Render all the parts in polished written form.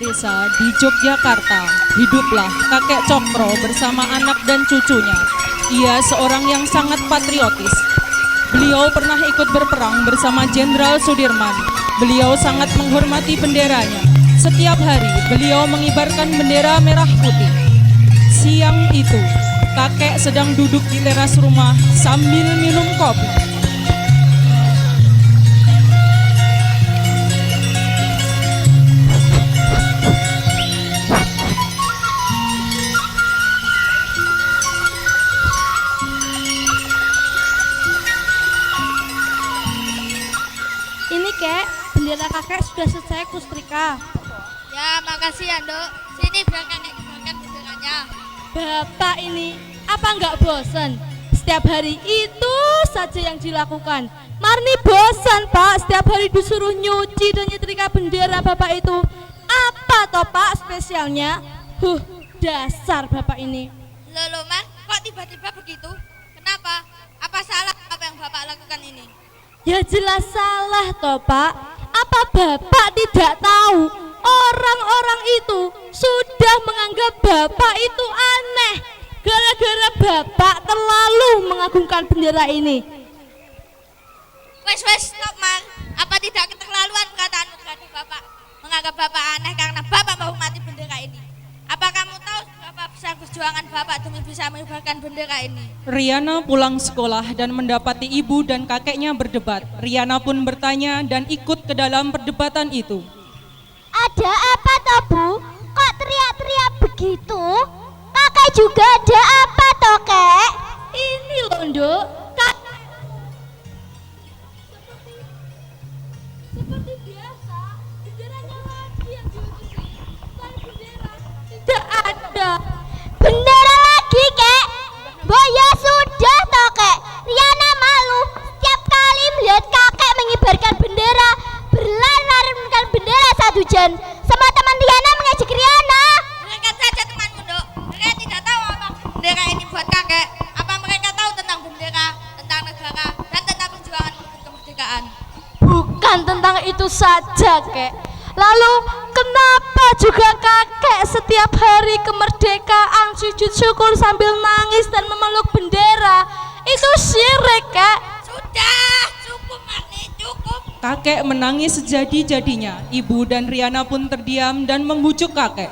desa di Yogyakarta, hiduplah kakek Cokro bersama anak dan cucunya. Ia seorang yang sangat patriotis. Beliau pernah ikut berperang bersama Jenderal Sudirman. Beliau sangat menghormati benderanya. Setiap hari beliau mengibarkan bendera merah putih. Siang itu, kakek sedang duduk di teras rumah sambil minum kopi. Ini kek, bendera kakek sudah selesai kustrika. Ya, makasih ya, Dok. Sini biar kakek kibarkan benderanya. Bapak ini, apa nggak bosan? Setiap hari itu saja yang dilakukan. Marni bosan, Pak. Setiap hari disuruh nyuci dan nyetrika bendera Bapak itu. Apa toh, Pak, spesialnya? Dasar Bapak ini. Loh, Mas, kok tiba-tiba begitu? Kenapa? Apa salah apa yang Bapak lakukan ini? Ya jelas salah toh, Pak. Apa Bapak tidak tahu orang-orang itu sudah menganggap Bapak itu aneh gara-gara Bapak terlalu mengagungkan bendera ini. Wes, stop, Mas. Apa tidak keterlaluan perkataanmu terhadap Bapak? Menganggap Bapak aneh karena Bapak menghormati bendera ini. Apa kamu tahu berapa besar perjuangan Bapak demi bisa mengibarkan bendera ini? Riana pulang sekolah dan mendapati ibu dan kakeknya berdebat. Riana pun bertanya dan ikut ke dalam perdebatan itu. Ada apa toh, Bu? Kok teriak-teriak begitu? Kakek juga ada apa toh, Kek? Ini loh, Nduk. Seperti biasa, benderanya lagi yang diutusi. Selain bendera, tidak ada. Bendera lagi, Kek? Boya sudah toh, Kek. Riana malu setiap kali melihat kakek mengibarkan bendera, berlari mengibarkan bendera 1 jam. Sama teman Riana mengejek Riana. Mereka saja temanmu, Dok. Mereka tidak tahu apa bendera ini buat kakek. Apa mereka tahu tentang bendera, tentang negara, dan tentang perjuangan kemerdekaan? Bukan tentang itu saja, Kek. Lalu kenapa juga kakek setiap hari kemerdekaan sujud syukur sambil nangis dan memeluk bendera? Itu syirik, Kek. Sudah, cukup, Marni, cukup. Kakek menangis sejadi-jadinya. Ibu dan Riana pun terdiam dan membujuk kakek.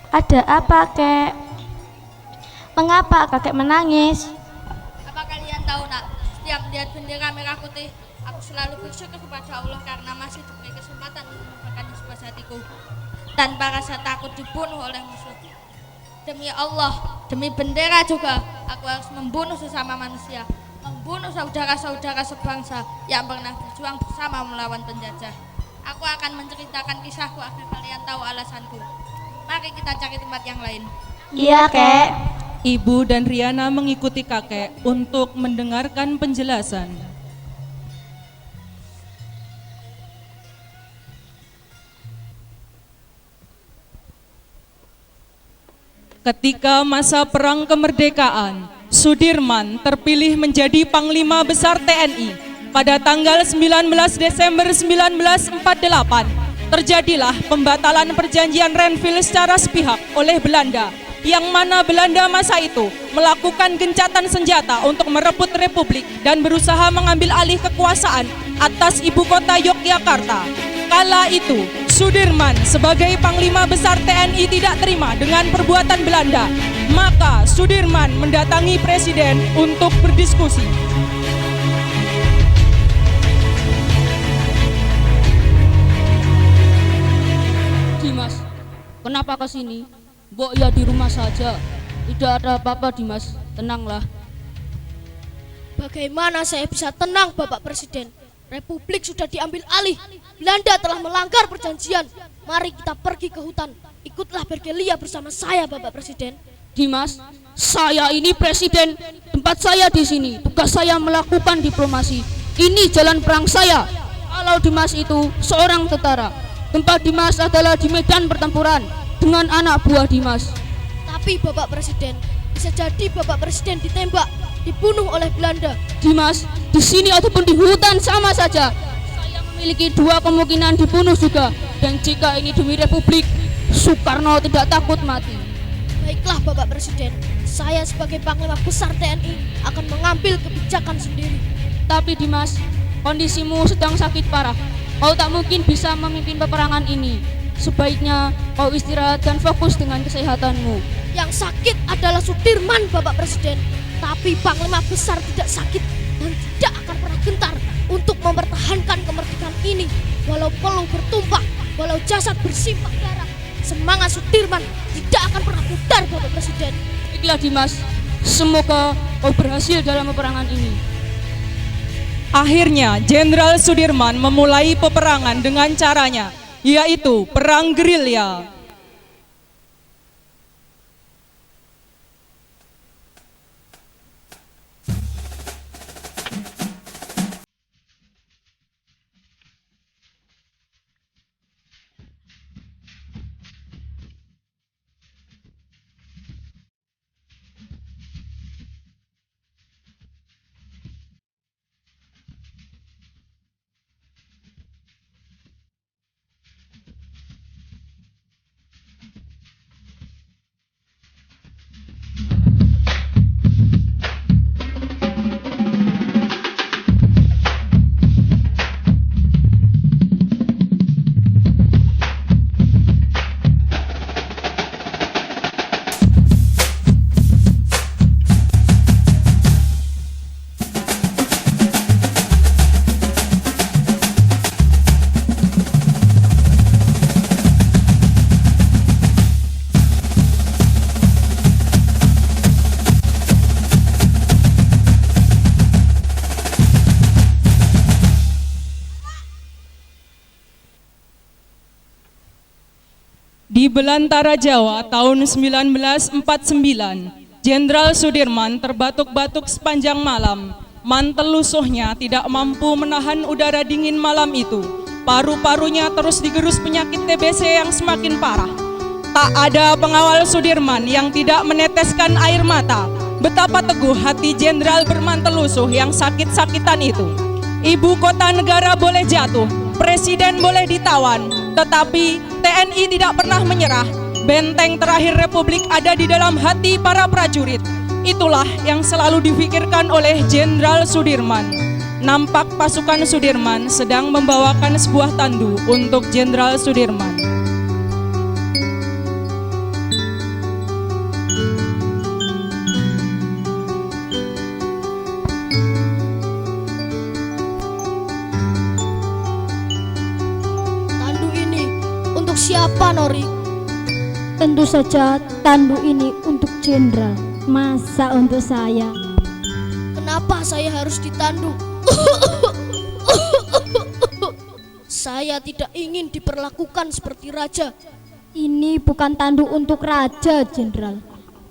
Ada apa, Kek? Mengapa kakek menangis? Apa kalian tahu, Nak? Setiap melihat bendera merah putih, aku selalu bersyukur kepada Allah karena masih diberi kesempatan untuk mengibarkan sebuah hatiku tanpa rasa takut dibunuh oleh musuh. Demi Allah, demi bendera juga, aku harus membunuh sesama manusia, membunuh saudara-saudara sebangsa yang pernah berjuang bersama melawan penjajah. Aku akan menceritakan kisahku agar kalian tahu alasanku. Mari kita cari tempat yang lain. Iya, Kek. Ibu dan Riana mengikuti kakek untuk mendengarkan penjelasan. Ketika masa perang kemerdekaan, Sudirman terpilih menjadi Panglima Besar TNI. Pada tanggal 19 Desember 1948, terjadilah pembatalan perjanjian Renville secara sepihak oleh Belanda, yang mana Belanda masa itu melakukan gencatan senjata untuk merebut republik dan berusaha mengambil alih kekuasaan atas ibu kota Yogyakarta. Kala itu, Sudirman sebagai Panglima Besar TNI tidak terima dengan perbuatan Belanda. Maka Sudirman mendatangi Presiden untuk berdiskusi. Dimas, kenapa ke sini? Mbok ya di rumah saja. Tidak ada apa-apa, Dimas. Tenanglah. Bagaimana saya bisa tenang, Bapak Presiden? Republik sudah diambil alih. Belanda telah melanggar perjanjian. Mari kita pergi ke hutan. Ikutlah bergelia bersama saya, Bapak Presiden. Dimas, saya ini presiden. Tempat saya di sini. Tugas saya melakukan diplomasi. Ini jalan perang saya. Kalau Dimas itu seorang tentara, tempat Dimas adalah di medan pertempuran dengan anak buah Dimas. Tapi Bapak Presiden, bisa jadi Bapak Presiden ditembak, dibunuh oleh Belanda. Dimas, di sini ataupun di hutan sama saja. Saya memiliki dua kemungkinan dibunuh juga. Dan jika ini demi Republik, Soekarno tidak takut mati. Baiklah Bapak Presiden, saya sebagai Panglima Besar TNI akan mengambil kebijakan sendiri. Tapi Dimas, kondisimu sedang sakit parah. Kau tak mungkin bisa memimpin peperangan ini. Sebaiknya kau istirahat dan fokus dengan kesehatanmu. Yang sakit adalah Sudirman Bapak Presiden. Tapi Panglima Besar tidak sakit dan tidak akan pernah gentar untuk mempertahankan kemerdekaan ini. Walau perlu bertumpah, walau jasad bersimbah darah, semangat Sudirman tidak akan pernah pudar Bapak Presiden. Baiklah Dimas, semoga kau berhasil dalam peperangan ini. Akhirnya Jenderal Sudirman memulai peperangan dengan caranya, yaitu perang gerilya. Di belantara Jawa tahun 1949, Jenderal Sudirman terbatuk-batuk sepanjang malam. Mantel lusuhnya tidak mampu menahan udara dingin malam itu. Paru-parunya terus digerus penyakit TBC yang semakin parah. Tak ada pengawal Sudirman yang tidak meneteskan air mata. Betapa teguh hati Jenderal bermantel lusuh yang sakit-sakitan itu. Ibu kota negara boleh jatuh, presiden boleh ditawan, tetapi TNI tidak pernah menyerah. Benteng terakhir Republik ada di dalam hati para prajurit. Itulah yang selalu difikirkan oleh Jenderal Sudirman. Nampak pasukan Sudirman sedang membawakan sebuah tandu untuk Jenderal Sudirman. Siapa Nori? Tentu saja tandu ini untuk Jenderal. Masa untuk saya? Kenapa saya harus ditandu? Saya tidak ingin diperlakukan seperti raja. Ini bukan tandu untuk raja, Jenderal.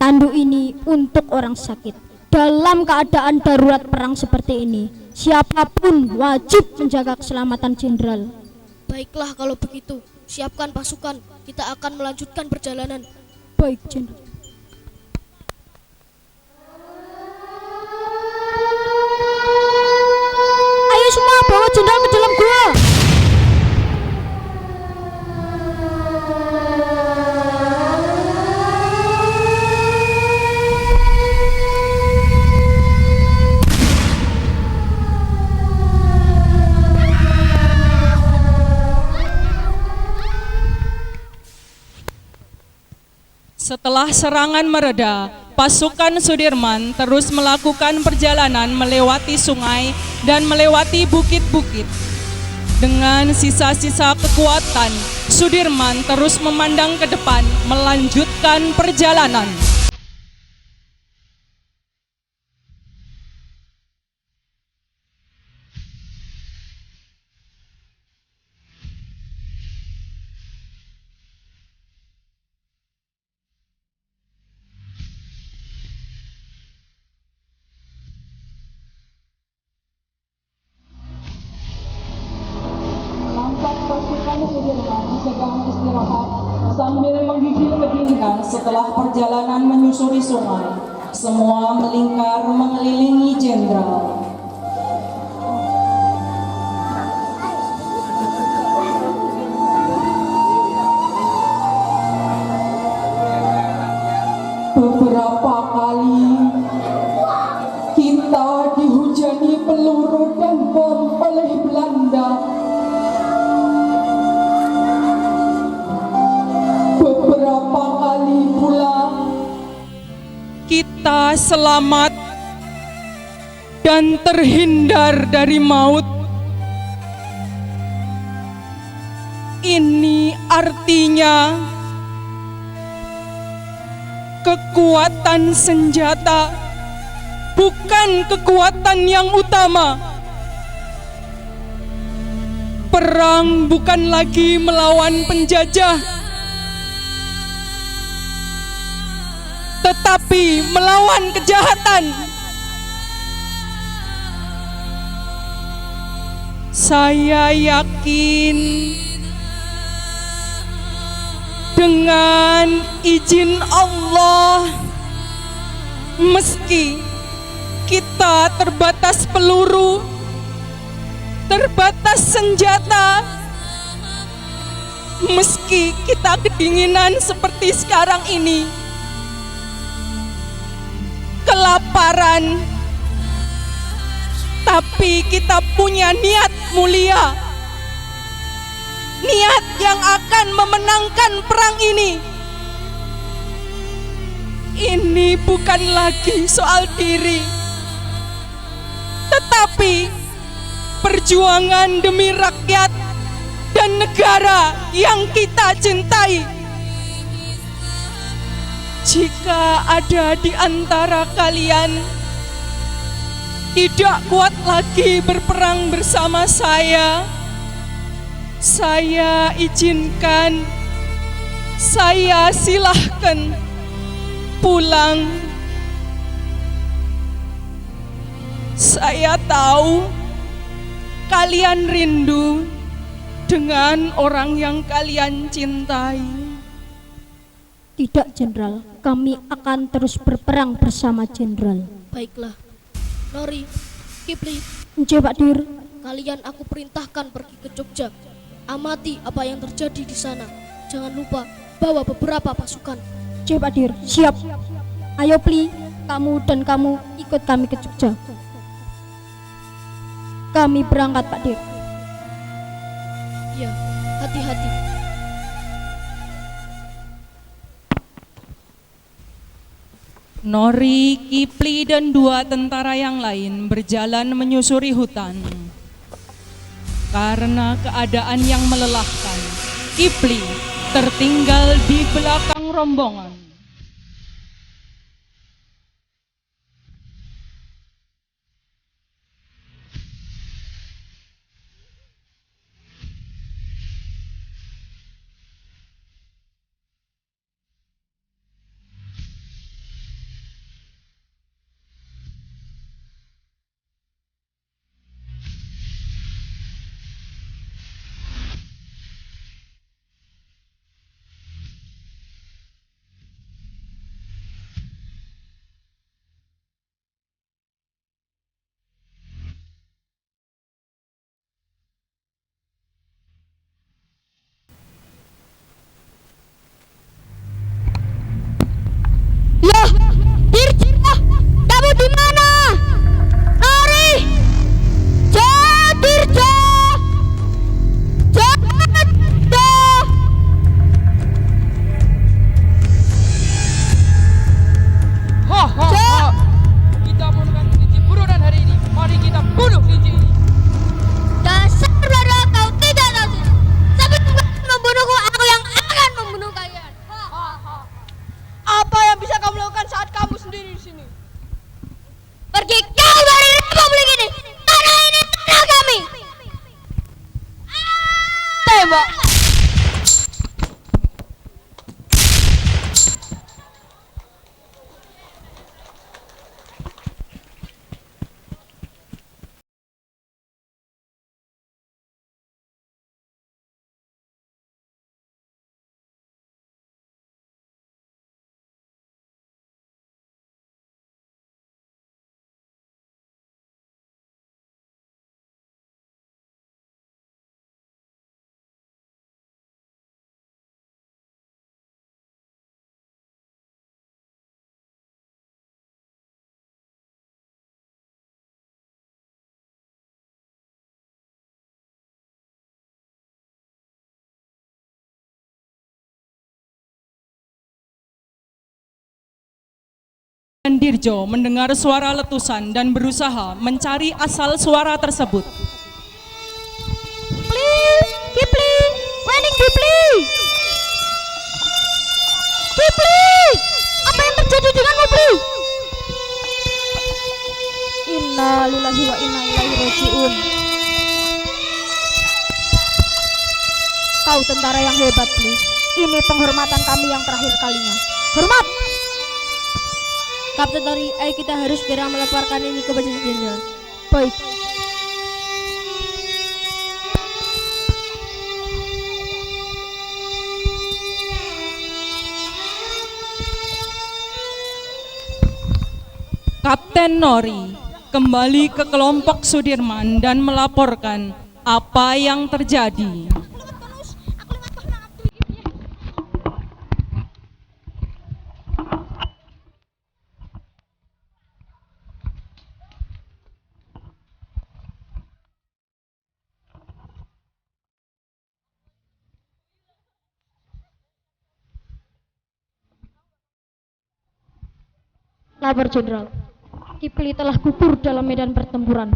Tandu ini untuk orang sakit. Dalam keadaan darurat perang seperti ini, siapapun wajib menjaga keselamatan Jenderal. Baiklah kalau begitu. Siapkan pasukan, kita akan melanjutkan perjalanan. Baik, Jenderal. Ayo semua bawa Jenderal ke dalam gua. Setelah serangan mereda, pasukan Sudirman terus melakukan perjalanan melewati sungai dan melewati bukit-bukit. Dengan sisa-sisa kekuatan, Sudirman terus memandang ke depan, melanjutkan perjalanan. Sedang istirahat sambil menggigil ketinggian setelah perjalanan menyusuri sungai. Semua melingkar mengelilingi Jenderal. bisa selamat dan terhindar dari maut. Ini artinya kekuatan senjata bukan kekuatan yang utama. Perang bukan lagi melawan penjajah, tetapi melawan kejahatan. Saya yakin dengan izin Allah, meski kita terbatas peluru, terbatas senjata, meski kita kedinginan seperti sekarang ini, kelaparan, tapi kita punya niat mulia, niat yang akan memenangkan perang ini. Ini bukan lagi soal diri, tetapi perjuangan demi rakyat dan negara yang kita cintai. Jika ada di antara kalian tidak kuat lagi berperang bersama saya izinkan, saya silahkan pulang. Saya tahu kalian rindu dengan orang yang kalian cintai. Tidak, Jenderal. Kami akan terus berperang bersama Jenderal. Baiklah, Nori, Kipli, Nje, Pak Dir. kalian aku perintahkan pergi ke Jogja. Amati apa yang terjadi di sana. Jangan lupa bawa beberapa pasukan. Nje, Pak Dir. Siap. Ayo, Pli. Kamu dan kamu ikut kami ke Jogja. Kami berangkat, Pak Dir. Ya, hati-hati. Nori, Kipli, dan 2 tentara yang lain berjalan menyusuri hutan. Karena keadaan yang melelahkan, Kipli tertinggal di belakang rombongan. Loh, Dirja, kamu di mana? Nori, Dirja, Dirja. Kita menemukan kelinci burunan hari ini. Mari kita bunuh kelinci ini. Dasar bodoh, kau tidak tahu diri. Sebelum kalian membunuhku, aku yang akan membunuh kalian. Apa yang bisa kamu lakukan saat kamu sendiri di sini? Pergi kau dari republik ini. Tanah ini tanah kami. Tembak! Dirjo mendengar suara letusan dan berusaha mencari asal suara tersebut. Kipli, Wening Kipli. Kipli, apa yang terjadi denganmu, Pli? Inna lillahi wa inna ilaihi rajiun. Kau tentara yang hebat, Pli. Ini penghormatan kami yang terakhir kalinya. Hormat! Kapten Tori, ayo kita harus segera melaporkan ini ke Bapak Jenderal. Baik. Kapten Nori kembali ke kelompok Sudirman dan melaporkan apa yang terjadi. Lapor Jenderal. Kipli telah gugur dalam medan pertempuran.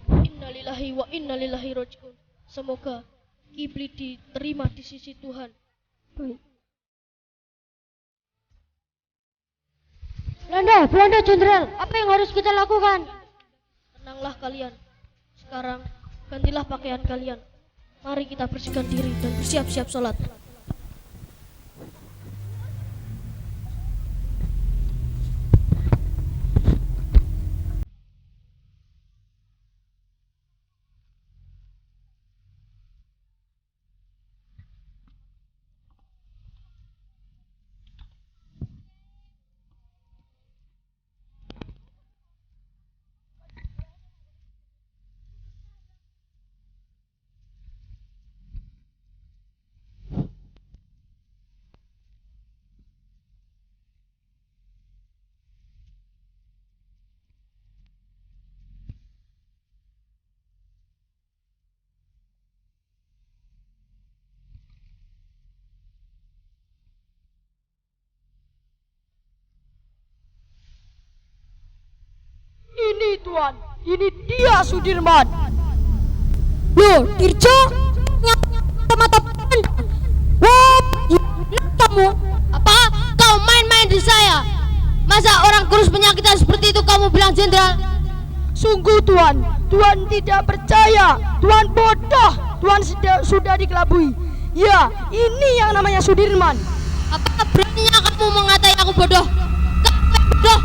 Innalillahi wa innalillahi rajiun. Semoga Kipli diterima di sisi Tuhan. Baik. Belanda Jenderal, apa yang harus kita lakukan? Tenanglah kalian. Sekarang gantilah pakaian kalian. Mari kita bersihkan diri dan bersiap-siap sholat. Ini Tuan, ini dia Sudirman. Loh, Dirjo, mata wah, kamu Apa? Kau main-main di saya? Masa orang kurus penyakitan seperti itu kamu bilang Jenderal? sungguh Tuan, Tuan tidak percaya, Tuan bodoh, Tuan sudah dikelabui. Ya, ini yang namanya Sudirman. Apa beraninya kamu mengatai aku bodoh? Kamu bodoh.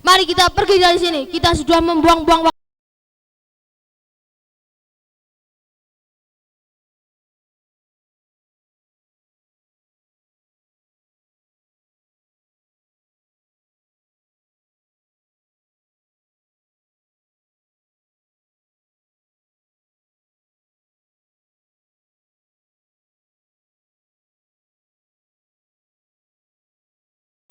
Mari kita pergi dari sini. Kita sudah membuang-buang waktu.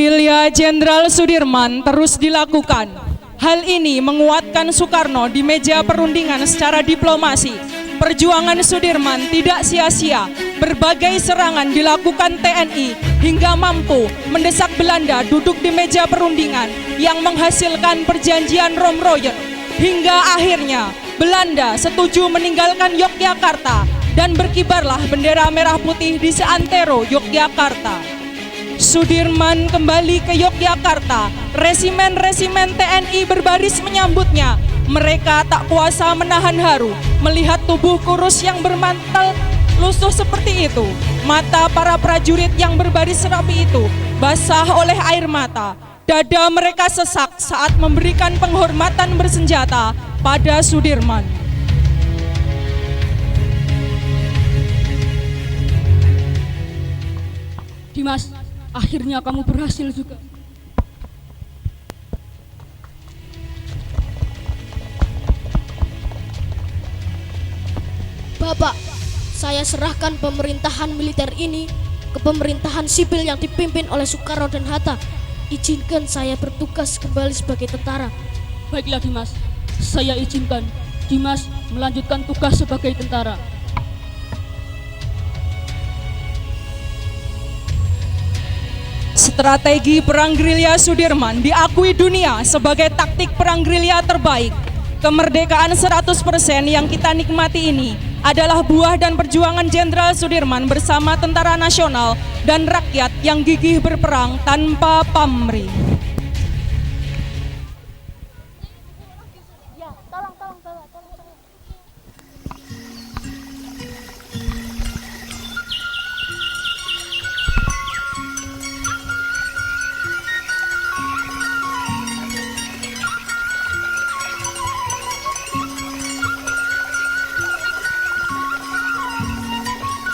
Gerilya Jenderal Sudirman terus dilakukan. Hal ini menguatkan Soekarno di meja perundingan secara diplomasi. Perjuangan Sudirman tidak sia-sia. Berbagai serangan dilakukan TNI hingga mampu mendesak Belanda duduk di meja perundingan yang menghasilkan perjanjian Romroyen. Hingga akhirnya Belanda setuju meninggalkan Yogyakarta dan berkibarlah bendera merah putih di seantero Yogyakarta. Sudirman kembali ke Yogyakarta, resimen-resimen TNI berbaris menyambutnya. Mereka tak kuasa menahan haru melihat tubuh kurus yang bermantel lusuh seperti itu. Mata para prajurit yang berbaris rapi itu basah oleh air mata. Dada mereka sesak saat memberikan penghormatan bersenjata pada Sudirman. Dimas, akhirnya kamu berhasil juga. Bapak, saya serahkan pemerintahan militer ini ke pemerintahan sipil yang dipimpin oleh Soekarno dan Hatta. Izinkan saya bertugas kembali sebagai tentara. Baiklah Dimas, saya izinkan Dimas melanjutkan tugas sebagai tentara. Strategi perang gerilya Sudirman diakui dunia sebagai taktik perang gerilya terbaik. Kemerdekaan 100% yang kita nikmati ini adalah buah dan perjuangan Jenderal Sudirman bersama tentara nasional dan rakyat yang gigih berperang tanpa pamrih.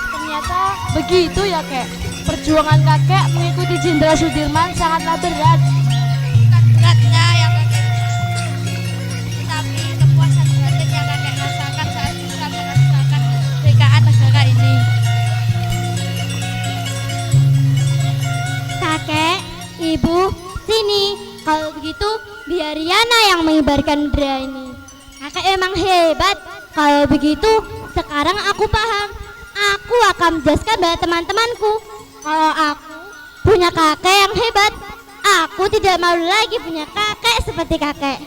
Ternyata begitu ya kek. Perjuangan kakek mengikuti Jenderal Sudirman sangatlah berat. Bukan beratnya yang kakek, tapi kepuasan batin yang kakek rasakan saat bisa merasakan kemerdekaan negara ini. Kakek, ibu, sini. Kalau begitu, biar Yana yang mengibarkan bendera ini. Kakek emang hebat. Kalau begitu, sekarang aku paham. Aku akan menjelaskan pada teman-temanku. Kalau aku punya kakek yang hebat, aku tidak malu lagi punya kakek seperti kakek.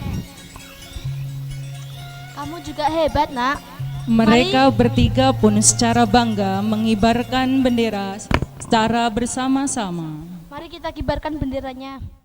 Kamu juga hebat, Nak. Mereka bertiga pun secara bangga mengibarkan bendera secara bersama-sama. Mari kita kibarkan benderanya.